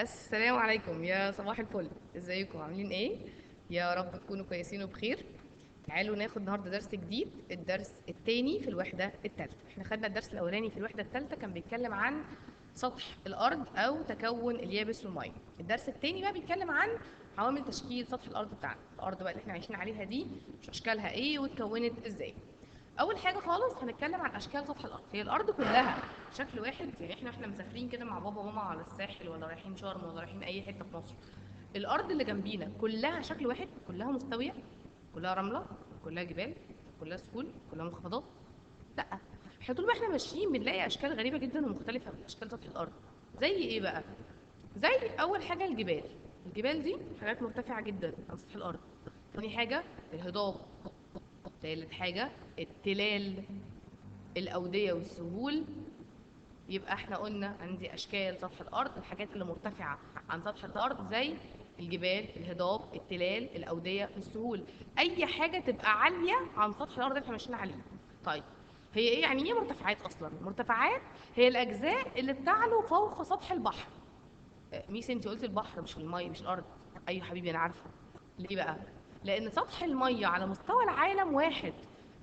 السلام عليكم يا صباح الفل. ازيكم عاملين ايه؟ يا رب تكونوا كويسين وبخير. تعالوا ناخد النهارده درس جديد، الدرس الثاني في الوحده الثالثه. احنا خدنا الدرس الاولاني في الوحده الثالثه كان بيتكلم عن سطح الارض او تكون اليابس والميه. الدرس الثاني بقى بيتكلم عن عوامل تشكيل سطح الارض بتاعنا، الارض بقى اللي احنا عايشين عليها دي مش اشكالها ايه واتكونت ازاي. اول حاجه خالص هنتكلم عن اشكال سطح الارض. هي الارض كلها شكل واحد، يعني احنا واحنا مسافرين كده مع بابا وماما على الساحل ولا رايحين شرم ولا رايحين اي حته في مصر، الارض اللي جنبينا كلها شكل واحد، كلها مستويه، كلها رمله، كلها جبال، كلها سهول، كلها منخفضات؟ لا. احنا طول ما احنا ماشيين بنلاقي اشكال غريبه جدا ومختلفه من اشكال سطح الارض. زي ايه بقى؟ زي اول حاجه الجبال. الجبال دي حاجات مرتفعه جدا عن سطح الارض. تاني حاجه الهضاب. تالت حاجه التلال، الأودية والسهول. يبقى احنا قلنا عندي أشكال سطح الأرض، الحاجات اللي مرتفعة عن سطح الأرض زي الجبال، الهضاب، التلال، الأودية، السهول. أي حاجة تبقى عالية عن سطح الأرض اللي احنا ماشيين عليه. طيب، هي ايه يعني ايه مرتفعات أصلا؟ مرتفعات هي الأجزاء اللي بتعلو فوق سطح البحر. ميس انت قلت البحر مش المية مش الأرض. أيوة حبيبي أنا عارفة. ليه بقى؟ لأن سطح المية على مستوى العالم واحد،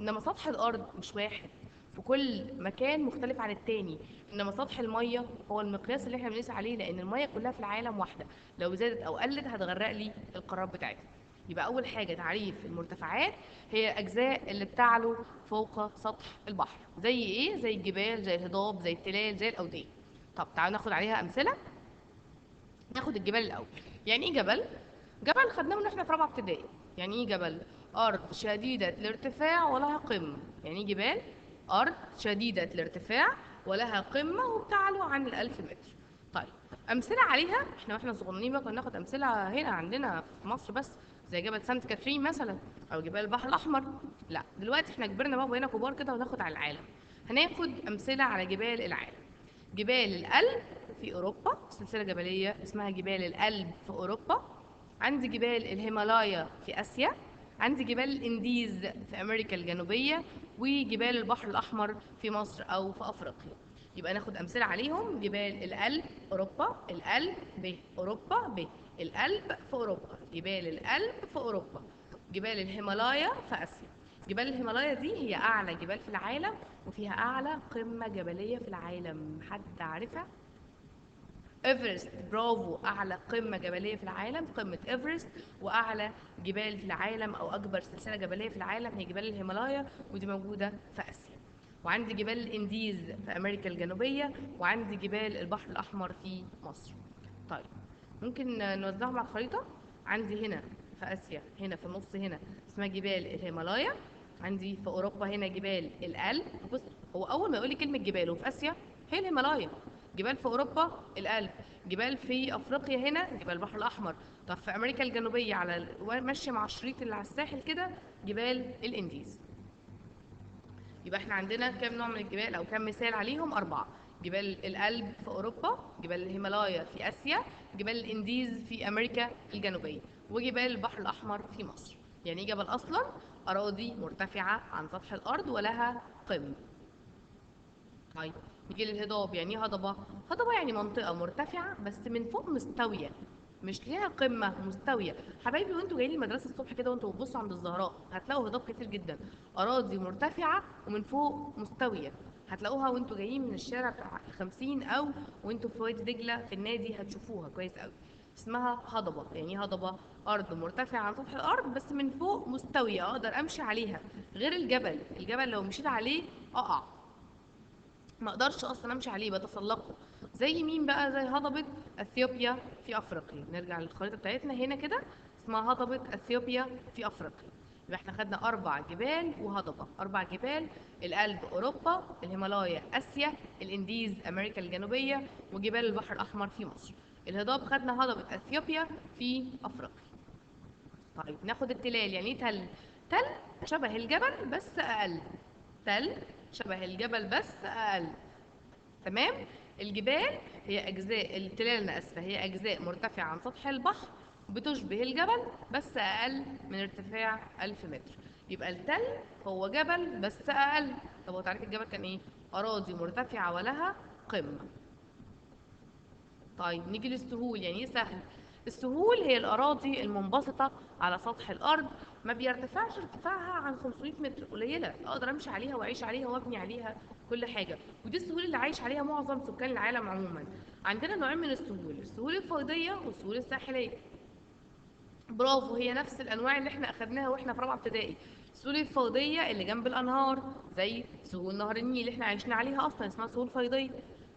إنما سطح الأرض مش واحد، في كل مكان مختلف عن التاني. إنما سطح المية هو المقياس اللي احنا بنقيس عليه، لأن المية كلها في العالم واحدة، لو زادت أو قلت هتغرق لي القارات بتاعتها. يبقى أول حاجة تعريف المرتفعات، هي الأجزاء اللي بتعلو فوق سطح البحر. زي إيه؟ زي الجبال، زي الهضاب، زي التلال، زي الأودية. طب تعالوا ناخد عليها أمثلة. ناخد الجبال الاول. يعني ايه جبل؟ جبل خدناه من احنا في رابعه ابتدائي. يعني ايه جبل؟ ارض شديده الارتفاع ولها قمه. يعني ايه جبال؟ ارض شديده الارتفاع ولها قمه وبتعلو عن الألف متر. طيب، امثله عليها. احنا واحنا صغننين بقى كنا ناخد امثله هنا عندنا في مصر بس، زي جبل سانت كاترين مثلا، او جبال البحر الاحمر. لا، دلوقتي احنا كبرنا بقى وبقينا كبار كده وناخد على العالم. هناخد امثله على جبال العالم. جبال الألب في أوروبا، سلسلة جبلية اسمها جبال الألب في أوروبا. عندي جبال الهيمالايا في آسيا. عندي جبال الإنديز في أمريكا الجنوبية. وجبال البحر الأحمر في مصر أو في أفريقيا. يبقى ناخد أمثلة عليهم. جبال الألب أوروبا، الألب ب أوروبا ب، الألب في أوروبا، جبال الألب في أوروبا. جبال الهيمالايا في آسيا. جبال الهيمالايا دي هي أعلى جبال في العالم، وفيها أعلى قمة جبلية في العالم. حد عارفها؟ إيفرست، برافو، أعلى قمة جبلية في العالم قمة إيفرست. وأعلى جبال في العالم أو أكبر سلسلة جبلية في العالم هي جبال الهيمالايا، ودي موجودة في آسيا. وعندي جبال الإنديز في أمريكا الجنوبية. وعندي جبال البحر الأحمر في مصر. طيب، ممكن نوزعهم على الخريطة. عندي هنا في آسيا، هنا في النص هنا، اسمها جبال الهيمالايا. عندي في أوروبا هنا جبال الألب. بص، هو أول ما يقول لي كلمة جبال وفي آسيا هي الهيمالايا. جبال في أوروبا الألب. جبال في أفريقيا هنا جبال البحر الأحمر. طب في أمريكا الجنوبية على ماشية مع الشريط اللي على الساحل كده، جبال الإنديز. يبقى احنا عندنا كام نوع من الجبال او كام مثال عليهم؟ اربعه. جبال الألب في اوروبا، جبال الهيمالايا في اسيا، جبال الانديز في امريكا الجنوبيه، وجبال البحر الاحمر في مصر. يعني ايه جبل اصلا؟ اراضي مرتفعه عن سطح الارض ولها قمه. طيب، نيجي للهضاب. يعني ايه هضبه؟ هضبه يعني منطقه مرتفعه بس من فوق مستويه، مش ليها قمه، مستويه. حبايبي وانتوا جايين المدرسه الصبح كده وانتوا بتبصوا عند الزهراء هتلاقوا هضاب كتير جدا، اراضي مرتفعه ومن فوق مستويه. هتلاقوها وانتوا جايين من الشارع بتاع 50 او وانتوا في وادي دجله في النادي هتشوفوها كويس قوي. اسمها هضبه. يعني ايه هضبه؟ ارض مرتفعه عن سطح الارض بس من فوق مستويه اقدر امشي عليها، غير الجبل. الجبل لو مشيت عليه اقع، ما اقدرش اصلا امشي عليه، بتسلقه. زي مين بقى؟ زي هضبة اثيوبيا في افريقيا. نرجع للخريطة بتاعتنا هنا كده، اسمها هضبة اثيوبيا في افريقيا. يبقى احنا خدنا اربع جبال وهضبة. اربع جبال: الألب اوروبا، الهيمالايا اسيا، الانديز امريكا الجنوبية، وجبال البحر الاحمر في مصر. الهضاب خدنا هضبة اثيوبيا في افريقيا. طيب، ناخد التلال. يعني ايه تل؟ تل شبه الجبل بس اقل. تل شبه الجبل بس اقل. تمام. الجبال هي اجزاء التلال، انا اسفه، هي اجزاء مرتفعه عن سطح البحر بتشبه الجبل بس اقل من ارتفاع 1000 متر. يبقى التل هو جبل بس اقل. طب هو تعريف الجبل كان ايه؟ اراضي مرتفعه ولها قمه. طيب نيجي للسهول. يعني ايه سهل؟ السهول هي الأراضي المنبسطة على سطح الأرض، ما بيرتفعش ارتفاعها عن 500 متر، قليلة أقدر أمشي عليها وأعيش عليها وأبني عليها كل حاجة، ودي السهول اللي عايش عليها معظم سكان العالم عموما. عندنا نوعين من السهول، السهول الفيضية والسهول الساحلية. برافو، هي نفس الانواع اللي احنا اخدناها واحنا في رابعه ابتدائي. السهول الفيضيه اللي جنب الانهار زي سهول نهر النيل اللي احنا عايشين عليها اصلا اسمها سهول فيضيه.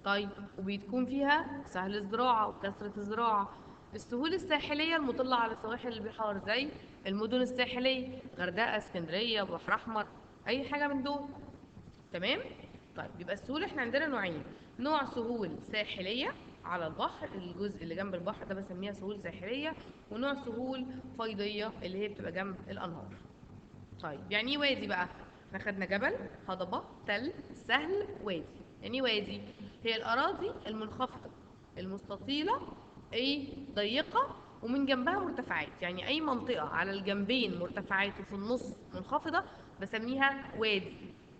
طيب وبتكون فيها سهل الزراعه وكثره الزراعه. السهول الساحليه المطله على سواحل البحار زي المدن الساحليه، غردقه، اسكندريه، بحر احمر، اي حاجه من دول. تمام. طيب يبقى السهول احنا عندنا نوعين، نوع سهول ساحليه على البحر، الجزء اللي جنب البحر ده بسميها سهول ساحليه، ونوع سهول فيضيه اللي هي بتبقى جنب الانهار. طيب يعني ايه وادي بقى؟ احنا خدنا جبل، هضبه، تل، سهل، وادي. يعني ايه وادي؟ هي الاراضي المنخفضه المستطيله، ايه، ضيقه، ومن جنبها مرتفعات. يعني اي منطقه على الجنبين مرتفعات وفي النص منخفضه بسميها وادي.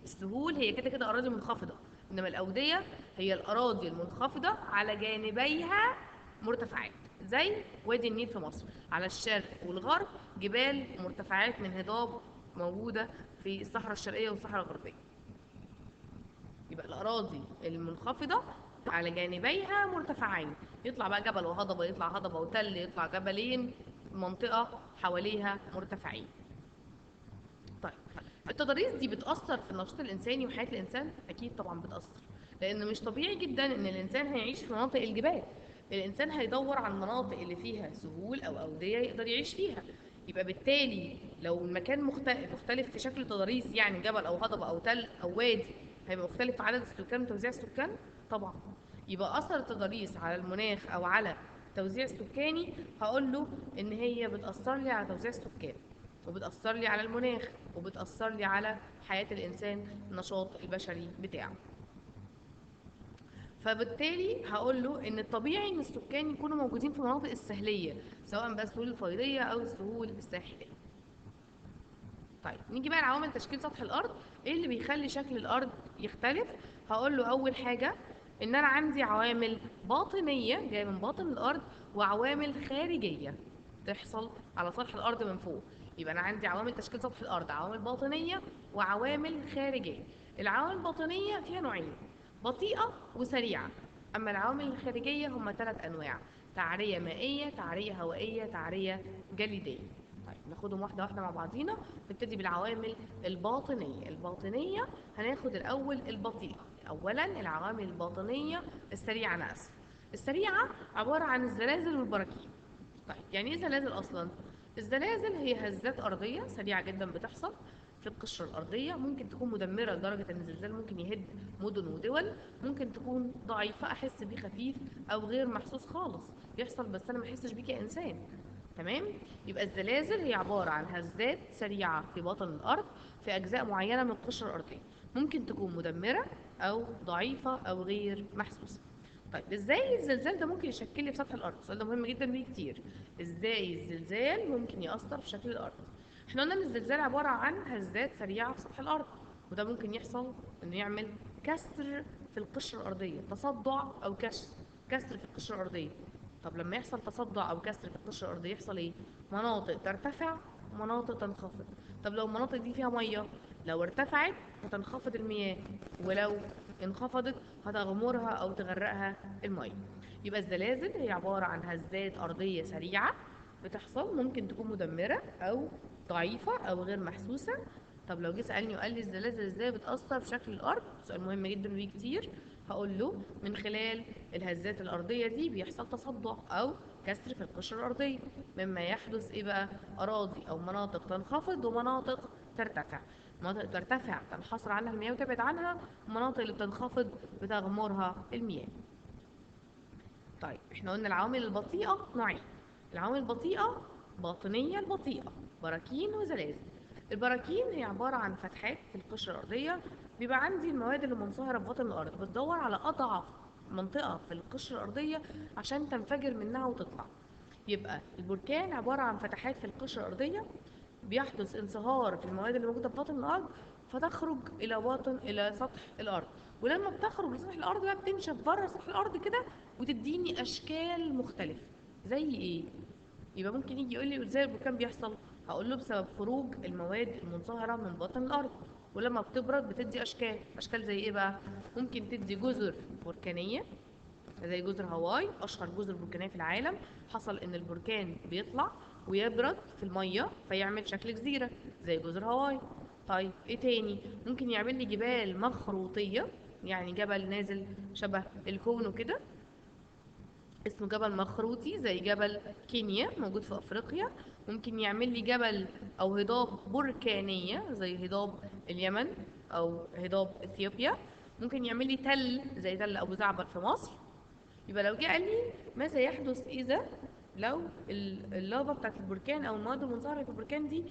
السهول هي كده كده اراضي منخفضه، انما الاوديه هي الاراضي المنخفضه على جانبيها مرتفعات، زي وادي النيل في مصر، على الشرق والغرب جبال مرتفعات من هضاب موجوده في الصحراء الشرقيه والصحراء الغربيه. يبقى الأراضي المنخفضة على جانبيها مرتفعين، يطلع بقى جبل وهضبة، يطلع هضبة وتل، يطلع جبلين، منطقة حواليها مرتفعين. طيب التضاريس دي بتأثر في النشاط الإنساني وحياة الإنسان؟ أكيد طبعا بتأثر، لأن مش طبيعي جدا إن الإنسان هيعيش في مناطق الجبال. الإنسان هيدور على المناطق اللي فيها سهول أو أودية يقدر يعيش فيها. يبقى بالتالي لو المكان مختلف في شكل تضاريس، يعني جبل أو هضبة أو تل أو وادي، هيبقى مختلف في عدد السكان وتوزيع السكان طبعا. يبقى أثر التضاريس على المناخ أو على التوزيع السكاني، هقول له إن هي بتأثر لي على توزيع السكان، وبتأثر لي على المناخ، وبتأثر لي على حياة الإنسان، النشاط البشري بتاعه. فبالتالي هقول له إن الطبيعي إن السكان يكونوا موجودين في المناطق السهلية، سواء بقى السهول الفيضية أو السهول الساحلية. طيب نيجي بقى لعوامل تشكيل سطح الأرض. إيه اللي بيخلي شكل الأرض يختلف؟ هقول له أول حاجة إن أنا عندي عوامل باطنية جاية من باطن الأرض، وعوامل خارجية تحصل على سطح الأرض من فوق. يبقى أنا عندي عوامل تشكيل سطح الأرض، عوامل باطنية وعوامل خارجية. العوامل الباطنية فيها نوعين، بطيئة وسريعة. أما العوامل الخارجية هم 3 أنواع، تعرية مائية، تعرية هوائية، تعرية جليدية. طيب ناخدهم واحدة واحدة مع بعضينا. نبتدي بالعوامل الباطنية. الباطنية هناخد الأول البطيئة. أولا العوامل الباطنية السريعة، أنا آسف، السريعة عبارة عن الزلازل والبراكين. طيب يعني ايه زلازل اصلا؟ الزلازل هي هزات ارضيه سريعه جدا بتحصل في القشره الارضيه، ممكن تكون مدمره لدرجه ان الزلزال ممكن يهد مدن ودول، ممكن تكون ضعيفه احس بيه خفيف، او غير محسوس خالص يحصل بس انا ما احسش بيه كانسان. تمام. يبقى الزلازل هي عباره عن هزات سريعه في باطن الارض في اجزاء معينه من القشره الارضيه، ممكن تكون مدمره او ضعيفه او غير محسوسه. طيب ازاي الزلزال ده ممكن يشكل لي في سطح الارض؟ السؤال ده مهم جدا بيه كتير. ازاي الزلزال ممكن ياثر في شكل الارض؟ احنا قلنا ان الزلزال عباره عن هزات سريعه في سطح الارض، وده ممكن يحصل انه يعمل كسر في القشره الارضيه، تصدع او كسر في القشره الارضيه. طب لما يحصل تصدع او كسر في القشره الارضيه يحصل ايه؟ مناطق ترتفع ومناطق تنخفض. طب لو المناطق دي فيها ميه، لو ارتفعت هتنخفض المياه، ولو انخفضت هتغمرها او تغرقها الميه. يبقى الزلازل هي عباره عن هزات ارضيه سريعه بتحصل، ممكن تكون مدمره او ضعيفه او غير محسوسه. طب لو جه سالني وقال لي الزلازل ازاي بتاثر في شكل الارض، سؤال مهم جدا ويه كتير، هقول له من خلال الهزات الارضيه دي بيحصل تصدع او كسر في القشره الارضيه، مما يحدث ايه بقى؟ اراضي او مناطق تنخفض ومناطق ترتفع. مناطق ترتفع تنحصر عنها المياه وتبعد عنها، المناطق اللي بتنخفض بتغمرها المياه. طيب احنا قلنا العوامل البطيئة نوعين، العوامل البطيئة باطنية البطيئة، براكين وزلازل. البراكين هي عبارة عن فتحات في القشرة الأرضية، بيبقى عندي المواد اللي منصهرة في باطن الأرض بتدور على أضعف منطقة في القشرة الأرضية عشان تنفجر منها وتطلع. يبقى البركان عبارة عن فتحات في القشرة الأرضية، بيحدث انصهار في المواد اللي موجودة في باطن الأرض فتخرج إلى سطح الأرض، ولما بتخرج لسطح الارض بقى بتنشف بره سطح الارض كده وتديني اشكال مختلفه. زي ايه؟ يبقى ممكن يجي يقول لي ازاي البركان بيحصل؟ هقول له بسبب خروج المواد المنصهره من باطن الارض، ولما بتبرد بتدي اشكال زي ايه بقى؟ ممكن تدي جزر بركانيه زي جزر هاواي، اشهر جزر بركانيه في العالم. حصل ان البركان بيطلع ويبرد في الميه فيعمل شكل جزيره زي جزر هاواي. طيب ايه تاني؟ ممكن يعمل لي جبال مخروطيه، يعني جبل نازل شبه الكونو كده اسمه جبل مخروطي زي جبل كينيا موجود في افريقيا. ممكن يعمل لي جبل او هضاب بركانيه زي هضاب اليمن او هضاب اثيوبيا. ممكن يعمل لي تل زي تل ابو زعبل في مصر. يبقى لو جه قال لي ماذا يحدث اذا لو اللافا بتاعت البركان او المواد المنصهره في البركان دي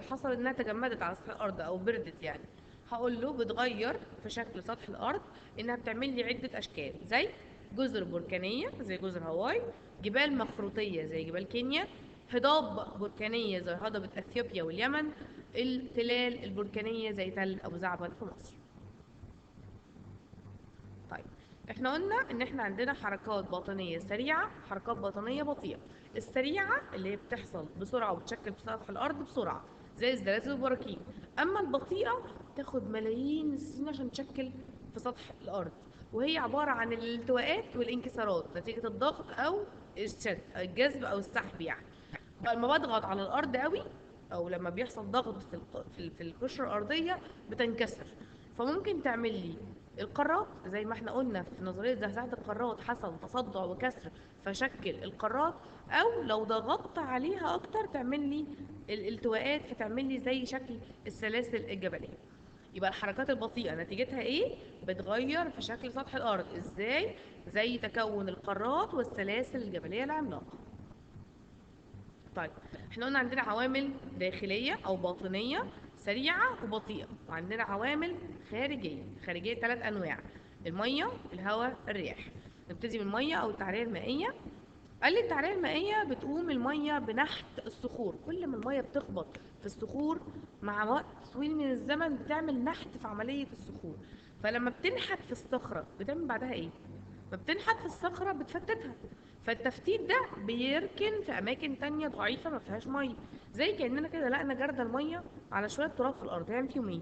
حصل انها تجمدت على سطح الارض او بردت يعني، هقول له بتغير في شكل سطح الارض، انها بتعمل لي عده اشكال زي جزر بركانيه زي جزر هاواي، جبال مخروطيه زي جبال كينيا، هضاب بركانيه زي هضبه اثيوبيا واليمن، التلال البركانيه زي تل ابو زعبل في مصر. طيب احنا قلنا ان احنا عندنا حركات باطنيه سريعه، حركات باطنيه بطيئه. السريعه اللي هي بتحصل بسرعه وبتشكل في سطح الارض بسرعه زي الزلازل والبراكين. اما البطيئه تاخد ملايين السنين عشان تشكل في سطح الارض، وهي عباره عن الالتواءات والانكسارات نتيجه الضغط او الشد الجذب او السحب يعني. لما بضغط على الارض قوي او لما بيحصل ضغط في القشره الارضيه بتنكسر. فممكن تعمل لي القارات زي ما احنا قلنا في نظريه زحزحه القارات، حصل تصدع وكسر فشكل القارات، او لو ضغطت عليها اكتر تعمل لي الالتواءات فتعمل لي زي شكل السلاسل الجبليه. يبقى الحركات البطيئه نتيجتها ايه؟ بتغير في شكل سطح الارض. ازاي؟ زي تكون القارات والسلاسل الجبليه العملاقه. طيب احنا قلنا عندنا عوامل داخلية أو باطنية سريعة وبطيئة، وعندنا عوامل خارجية. خارجية ثلاث أنواع: المية، الهواء، الرياح. نبتدي بالمية أو التعرية المائية. قال لي التعرية المائية بتقوم المية بنحت الصخور. كل ما المية بتخبط في الصخور مع وقت طويل من الزمن بتعمل نحت في عملية الصخور. فلما بتنحت في الصخرة بتعمل بعدها ايه؟ ما بتنحت في الصخرة بتفتتها. فالتفتيت ده بيركن في أماكن تانية ضعيفة ما فيهاش مية. زي كأننا كده لقنا جردل المية على شوية تراب في الأرض، هيعمل فيهم ايه؟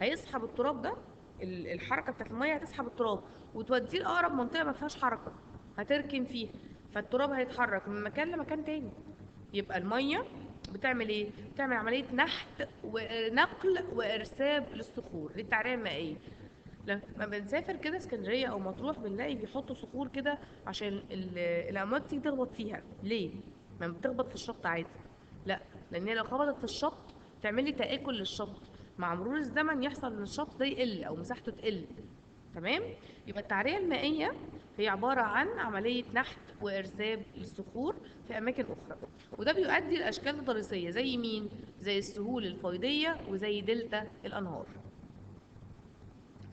هيسحب التراب ده، الحركة بتاعت المية هتسحب التراب وتوديه لأقرب منطقة ما فيهاش حركة هتركن فيها، فالتراب هيتحرك من مكان لمكان تاني. يبقى المية بتعمل ايه؟ بتعمل عملية نحت ونقل وإرساب للصخور. دي التعرية المائية. لما بنسافر كده اسكندريه او مطروح بنلاقي بيحطوا صخور كده عشان الامواج تيجي تخبط فيها. ليه؟ ما بتخبط في الشط عادي. لا، لان هي لو خبطت في الشط تعمل لي تآكل للشط، مع مرور الزمن يحصل ان الشط ده يقل او مساحته تقل. تمام. يبقى التعرية المائية هي عبارة عن عملية نحت وإرساب للصخور في أماكن أخرى، وده بيؤدي لأشكال ضريسية زي مين؟ زي السهول الفيضية وزي دلتا الأنهار.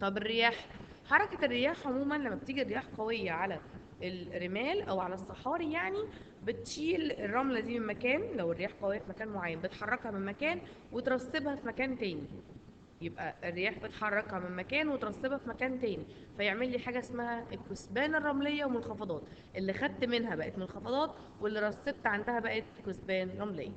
طب الرياح، حركة الرياح عموما لما بتيجي الرياح قوية على الرمال أو على الصحاري يعني بتشيل الرملة دي من مكان. لو الرياح قوية في مكان معين بتحركها من مكان وترسبها في مكان تاني. يبقى الرياح بتحركها من مكان وترسبها في مكان تاني، فيعمل لي حاجة اسمها الكثبان الرملية ومنخفضات. اللي خدت منها بقت منخفضات واللي رسبت عندها بقت كثبان رملية.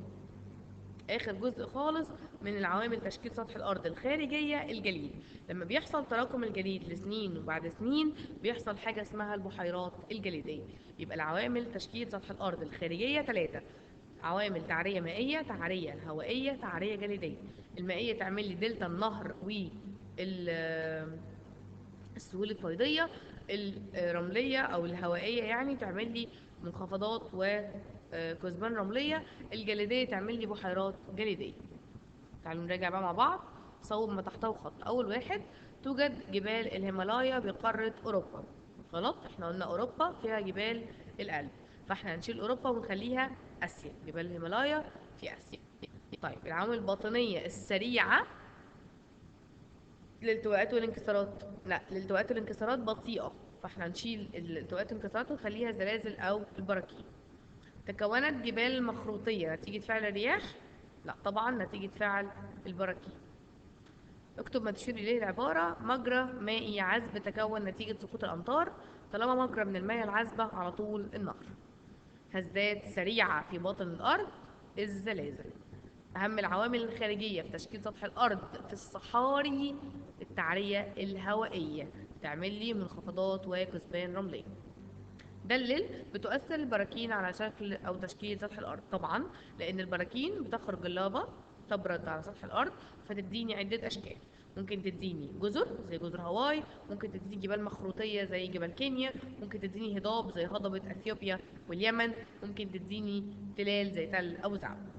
اخر جزء خالص من العوامل تشكيل سطح الارض الخارجيه الجليد. لما بيحصل تراكم الجليد لسنين وبعد سنين بيحصل حاجه اسمها البحيرات الجليديه. يبقى العوامل تشكيل سطح الارض الخارجيه ثلاثه: عوامل تعريه مائيه، تعريه هوائيه، تعريه جليديه. المائيه تعمل لي دلتا النهر السهول الفيضيه. الرمليه او الهوائيه يعني تعمل لي منخفضات وكثبان رمليه. الجليديه تعمل لي بحيرات جليديه. تعالوا نراجع بقى مع بعض. صوب ما تحته خط. اول واحد: توجد جبال الهيمالايا بقاره اوروبا. غلط، احنا قلنا اوروبا فيها جبال الألب، فاحنا هنشيل اوروبا ونخليها اسيا. جبال الهيمالايا في اسيا. طيب العوامل الباطنيه السريعه، الالتواءات والانكسارات. لا، الالتواءات والانكسارات بطيئه، فاحنا هنشيل الالتواءات والانكسارات ونخليها زلازل او البراكين. تكونت جبال مخروطيه نتيجه فعل الرياح. لا طبعا، نتيجه فعل البراكين. اكتب ما تشير إليه العبارة: مجرى مائي عذب تكون نتيجة سقوط الأمطار. طالما مجرى من المياه العذبة على طول النهر. هزات سريعة في باطن الأرض: الزلازل. أهم العوامل الخارجية في تشكيل سطح الأرض في الصحاري: التعرية الهوائية، تعمل لي منخفضات وكثبان رملية. دلل: بتؤثر البراكين على شكل أو تشكيل سطح الأرض؟ طبعا، لأن البراكين بتخرج اللافا، تبرد على سطح الأرض فتديني عدة أشكال. ممكن تديني جزر زي جزر هاواي، ممكن تديني جبال مخروطية زي جبل كينيا، ممكن تديني هضاب زي هضبة أثيوبيا واليمن، ممكن تديني تلال زي تل أبو زعبل.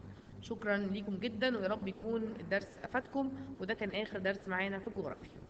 شكرا ليكم جدا، ويا رب يكون الدرس أفادكم، وده كان آخر درس معانا في الجغرافيا.